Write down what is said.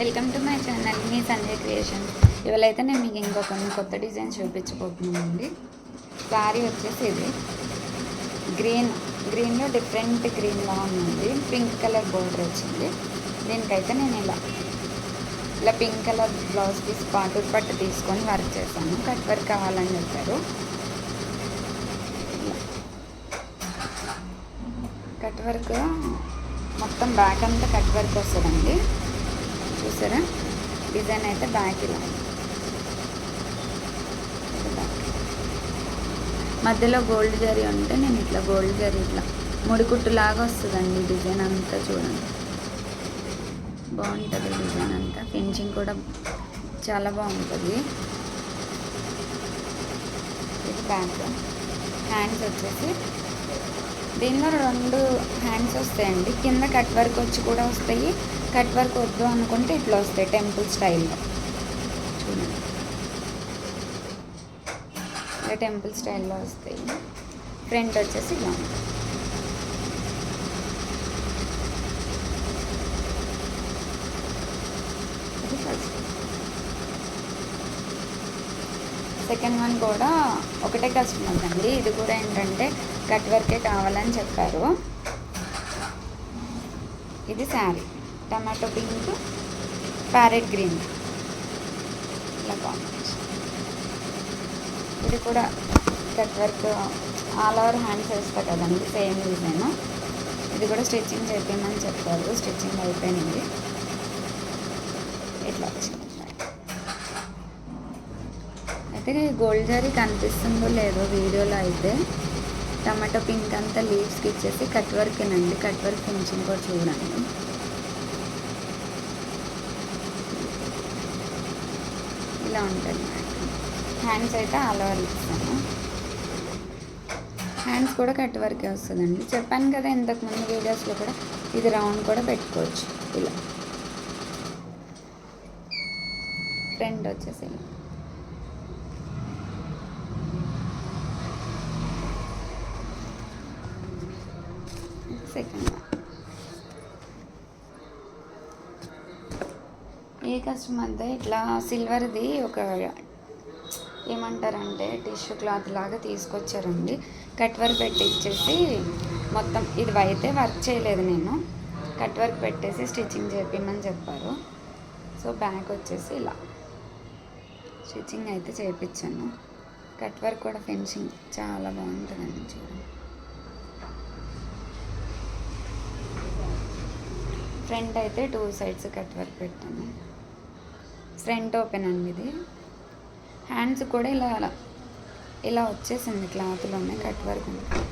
Welcome to my channel మీ Sanjay creation. ఇవాళైతే నేను మీకు ఇంకొక కొత్త డిజైన్ చూపించబోతున్నానండి. శారీ వచ్చేసి ఇది గ్రీన్లో డిఫరెంట్ గ్రీన్లా ఉంది. పింక్ కలర్ బోర్డర్ వచ్చింది. దీనికైతే నేను ఇలా పింక్ కలర్ బ్లౌజ్ పీస్ పాటు పట్టు తీసుకొని వర్క్ చేశాను. కట్ వర్క్ కావాలని చెప్పారు. కట్ వర్క్ మొత్తం బ్యాక్ అంతా కట్ వర్క్ వస్తుందండి. చూసారా, డిజైన్ అయితే బ్యాక్ ఇలా మధ్యలో గోల్డ్ జరీ ఉంటే నేను ఇట్లా గోల్డ్ జరీ ఇట్లా ముడికుట్టులాగా వస్తుందండి. డిజైన్ అంతా చూడండి, బాగుంటుంది. డిజైన్ అంతా ఫినిషింగ్ కూడా చాలా బాగుంటుంది. ఇది బ్యాక్. హ్యాండ్స్ వచ్చేసి దీనిలో 2 హ్యాండ్స్ వస్తాయండి. కింద కట్ వర్క్ వచ్చి కూడా వస్తాయి. కట్ వర్క్ వద్దు అనుకుంటే ఇట్లా వస్తాయి టెంపుల్ స్టైల్లో. చూడండి, ఇలా టెంపుల్ స్టైల్లో వస్తాయి. ఫ్రంట్ వచ్చేసి ఇలా ఇది ఫస్ట్. సెకండ్ వన్ కూడా ఒకటే కస్టమర్ అండి. ఇది కూడా ఏంటంటే కట్ వర్కే కావాలని చెప్పారు. ఇది sari tomato pink parrot green ఇలా కాంబినేషన్. ఇది కూడా cut work all over hands వేస్తా కదండి, సేమ్ డిజైన్. ఇది కూడా స్టిచ్చింగ్ చేయించమని చెప్పారు. స్టిచ్చింగ్ అయిపోయింది. ఇట్లా వచ్చింది. అయితే గోల్డ్ జరీ కనిపిస్తుందో లేదో వీడియోలో అయితే టమాటో పింక్ అంతా లీవ్స్కి ఇచ్చేసి కట్ వర్కేనండి. కట్ వర్క్ ఫినిషింగ్ కూడా చూడండి. ఇలా ఉంటుంది. హ్యాండ్స్ అయితే ఆల్ ఓవర్ ఇస్తాను. హ్యాండ్స్ కూడా కట్ వర్కే వస్తుందండి. చెప్పాను కదా ఇంతకుముందు వీడియోస్లో కూడా. ఇది రౌండ్ కూడా పెట్టుకోవచ్చు. ఇలా ఫ్రంట్ వచ్చేసి ఇలా సెకండ్ ఏ కస్టమర్ ఇట్లా సిల్వర్ది ఒక ఏమంటారంటే టిష్యూ క్లాత్ లాగా తీసుకొచ్చారండి. కట్ వర్క్ పెట్టించేసి మొత్తం ఇది అయితే వర్క్ చేయలేదు నేను. కట్ వర్క్ పెట్టేసి స్టిచ్చింగ్ చేయించమని చెప్పారు. సో బ్యాక్ వచ్చేసి ఇలా స్టిచ్చింగ్ అయితే చేయించాను. కట్ వర్క్ కూడా ఫినిషింగ్ చాలా బాగుంటుందండి. చూడండి, ఫ్రంట్ అయితే 2 సైడ్స్ కట్ వర్క్ పెట్టాను. ఫ్రంట్ ఓపెన్ అండి ఇది. హ్యాండ్స్ కూడా ఇలా వచ్చేసింది. క్లాత్లోనే కట్ వర్క్ ఉంటుంది.